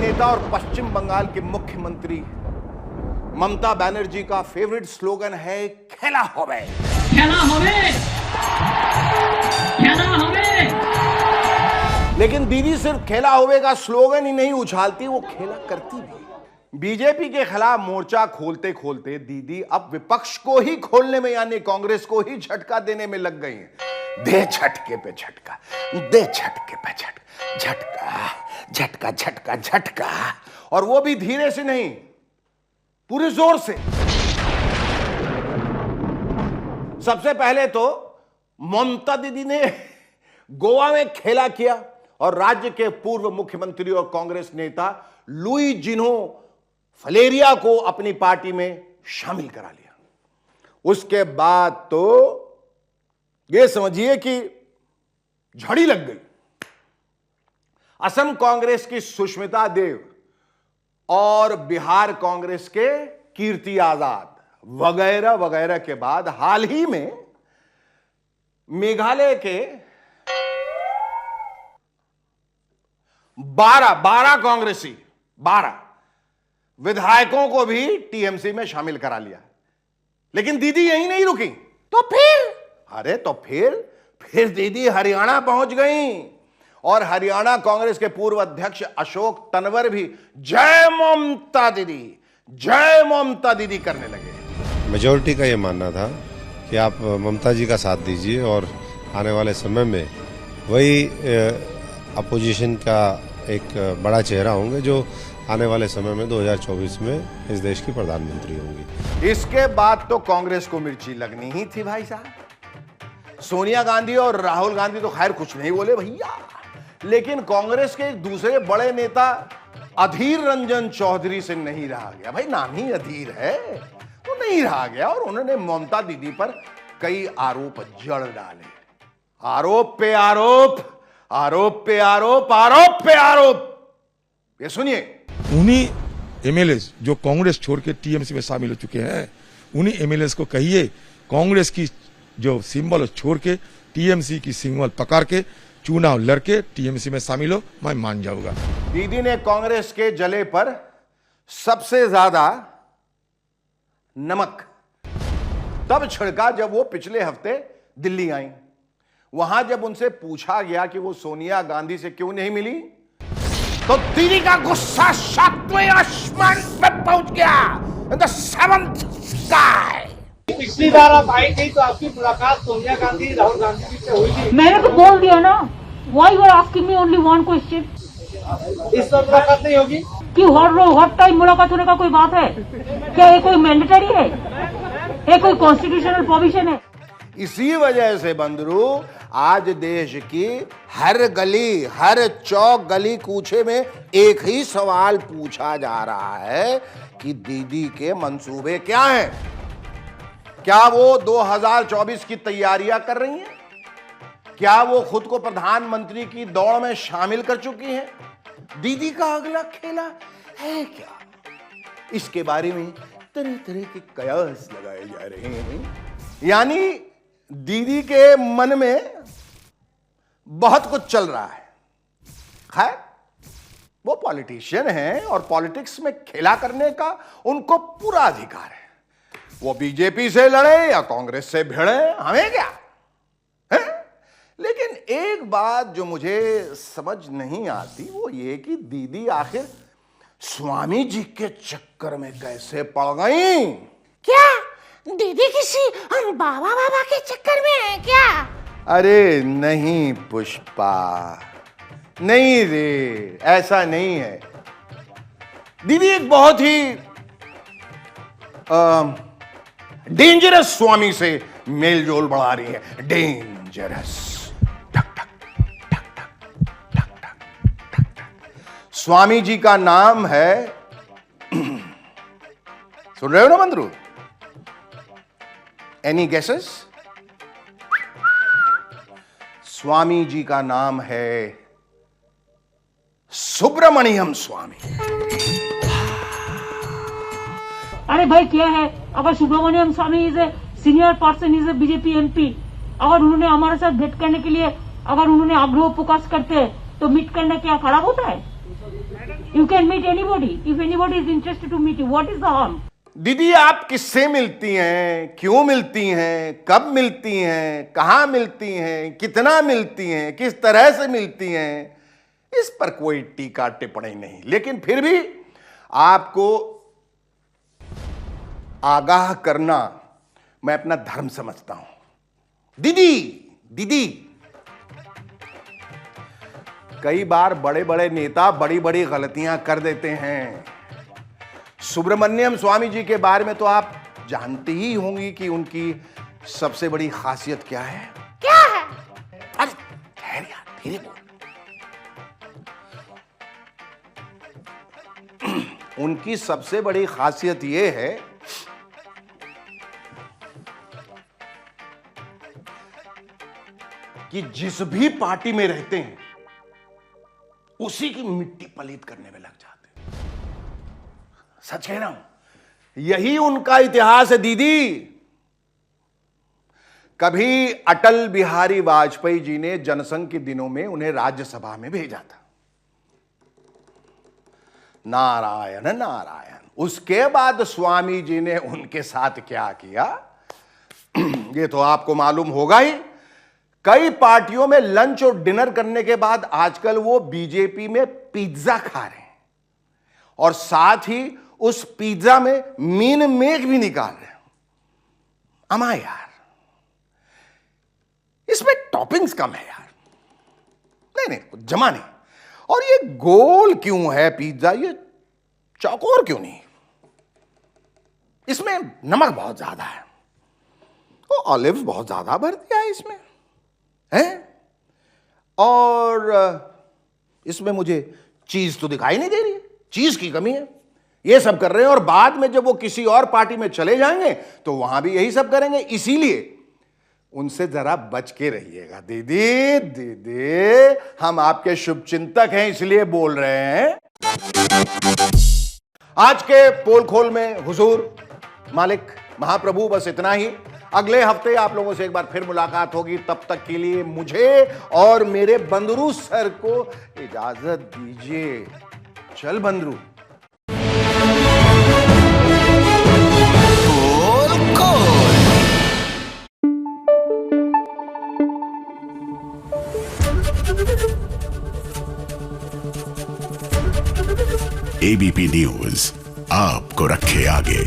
नेता और पश्चिम बंगाल की मुख्यमंत्री ममता बनर्जी का फेवरेट स्लोगन है खेला होवे। खेला होवे, खेला होवे। लेकिन दीदी सिर्फ खेला होवे का स्लोगन ही नहीं उछालती, वो खेला करती भी। बीजेपी के खिलाफ मोर्चा खोलते खोलते दीदी अब विपक्ष को ही खोलने में यानी कांग्रेस को ही झटका देने में लग गई हैं। दे झटके पे झटका, दे झटके पे झटका, झटका झटका झटका झटका, और वो भी धीरे से नहीं, पूरे जोर से। सबसे पहले तो ममता दीदी ने गोवा में खेला किया और राज्य के पूर्व मुख्यमंत्री और कांग्रेस नेता लुई जिन्हो फलेरिया को अपनी पार्टी में शामिल करा लिया। उसके बाद तो यह समझिए कि झड़ी लग गई। असम कांग्रेस की सुष्मिता देव और बिहार कांग्रेस के कीर्ति आजाद वगैरह वगैरह के बाद हाल ही में मेघालय के 12 कांग्रेसी 12 विधायकों को भी टीएमसी में शामिल करा लिया। लेकिन दीदी यहीं नहीं रुकी, तो फिर दीदी हरियाणा पहुंच गई और हरियाणा कांग्रेस के पूर्व अध्यक्ष अशोक तंवर भी जय ममता दीदी करने लगे। मेजॉरिटी का यह मानना था कि आप ममता जी का साथ दीजिए और आने वाले समय में वही अपोजिशन का एक बड़ा चेहरा होंगे जो आने वाले समय में 2024 में इस देश की प्रधानमंत्री होंगी। इसके बाद तो कांग्रेस को मिर्ची लगनी ही थी भाई साहब। सोनिया गांधी और राहुल गांधी तो खैर कुछ नहीं बोले भैया, लेकिन कांग्रेस के एक दूसरे बड़े नेता अधीर रंजन चौधरी से नहीं रहा गया। भाई नाम ही अधीर है, तो नहीं रहा गया और उन्होंने ममता दीदी पर कई आरोप जड़ डाले। आरोप पे आरोप, आरोप पे आरोप, आरोप पे आरोप। ये सुनिए, उन्हीं एमएलए जो कांग्रेस छोड़ के टीएमसी में शामिल हो चुके हैं, उन्हीं एमएलए को कहिए कांग्रेस की जो सिंबल छोड़ के टीएमसी की सिंबल पकड़ के चुनाव लड़के टीएमसी में शामिल हो, मैं मान जाऊंगा। दीदी ने कांग्रेस के जले पर सबसे ज्यादा नमक तब छिड़का जब वो पिछले हफ्ते दिल्ली आई। वहां जब उनसे पूछा गया कि वो सोनिया गांधी से क्यों नहीं मिली, तो दीदी का गुस्सा 7वें आसमान पे पहुंच गया, इन द 7th स्काई। पिछली बार आप आई थी तो आपकी मुलाकात सोनिया गांधी राहुल गांधी जी से हुई थी। मैंने तो बोल दिया ना, why you are asking me only one question? इस बार मुलाकात नहीं होगी कि हर टाइम मुलाकात होने का कोई बात है क्या? ये कोई मैंडेटरी है? ये कोई कॉन्स्टिट्यूशनल प्रोविजन है? इसी वजह से बंदरू आज देश की हर गली, हर चौक गली कूचे में एक ही सवाल पूछा जा रहा है कि दीदी के मंसूबे क्या हैं? क्या वो 2024 की तैयारियां कर रही हैं? क्या वो खुद को प्रधानमंत्री की दौड़ में शामिल कर चुकी हैं? दीदी का अगला खेला है क्या? इसके बारे में तरह तरह के कयास लगाए जा रहे हैं। यानी दीदी के मन में बहुत कुछ चल रहा है। खैर, वो पॉलिटिशियन हैं और पॉलिटिक्स में खेला करने का उनको पूरा अधिकार है। वो बीजेपी से लड़े या कांग्रेस से भिड़े, हमें क्या है? लेकिन एक बात जो मुझे समझ नहीं आती वो ये कि दीदी आखिर स्वामी जी के चक्कर में कैसे पड़ गई? क्या दीदी किसी बाबा के चक्कर में है क्या? अरे नहीं पुष्पा, नहीं रे, ऐसा नहीं है। दीदी एक बहुत ही डेंजरस स्वामी से मेलजोल बढ़ा रही है। डेंजरस। स्वामी जी का नाम है, सुन रहे हो ना बंदरू? Any guesses? स्वामी जी का नाम है सुब्रमण्यम स्वामी। अरे भाई क्या है, अगर Subramanian Swamy is a senior person, is a BJP MP, अगर उन्होंने हमारे साथ भेंट करने के लिए अगर उन्होंने आग्रह प्रकाश करते हैं तो मीट करना क्या खराब होता है? You can meet anybody. If anybody is interested to meet you, what is the harm? दीदी आप किससे मिलती हैं, क्यों मिलती हैं, कब मिलती हैं, कहां मिलती हैं, कितना मिलती हैं, किस तरह से मिलती हैं, इस पर कोई टीका टिप्पणी नहीं। लेकिन फिर भी आपको आगाह करना मैं अपना धर्म समझता हूं। दीदी दीदी कई बार बड़े बड़े नेता बड़ी बड़ी गलतियां कर देते हैं। सुब्रमण्यम स्वामी जी के बारे में तो आप जानती ही होंगी कि उनकी सबसे बड़ी खासियत क्या है। क्या है? अरे ठहर यार, धीरे बोल। उनकी सबसे बड़ी खासियत यह है कि जिस भी पार्टी में रहते हैं उसी की मिट्टी पलीत करने में लग जाते हैं। सच कह रहा हूं, यही उनका इतिहास है दीदी। कभी अटल बिहारी वाजपेयी जी ने जनसंघ के दिनों में उन्हें राज्यसभा में भेजा था। नारायण नारायण। उसके बाद स्वामी जी ने उनके साथ क्या किया ये तो आपको मालूम होगा ही। कई पार्टियों में लंच और डिनर करने के बाद आजकल वो बीजेपी में पिज्जा खा रहे हैं और साथ ही उस पिज्जा में मीन मेक भी निकाल रहे हैं। अमा यार, इसमें टॉपिंग्स कम है यार। नहीं जमा नहीं। और ये गोल क्यों है पिज्जा, ये चौकोर क्यों नहीं? इसमें नमक बहुत ज्यादा है, तो ऑलिव्स बहुत ज्यादा भर दिया है इसमें है। और इसमें मुझे चीज तो दिखाई नहीं दे रही है, चीज की कमी है। ये सब कर रहे हैं और बाद में जब वो किसी और पार्टी में चले जाएंगे तो वहां भी यही सब करेंगे। इसीलिए उनसे जरा बच के रहिएगा दीदी। दीदी हम आपके शुभचिंतक हैं इसलिए बोल रहे हैं। आज के पोल खोल में हुजूर मालिक महाप्रभु बस इतना ही। अगले हफ्ते आप लोगों से एक बार फिर मुलाकात होगी। तब तक के लिए मुझे और मेरे बंदरू सर को इजाजत दीजिए। चल बंदरू। एबीपी न्यूज आपको रखे आगे।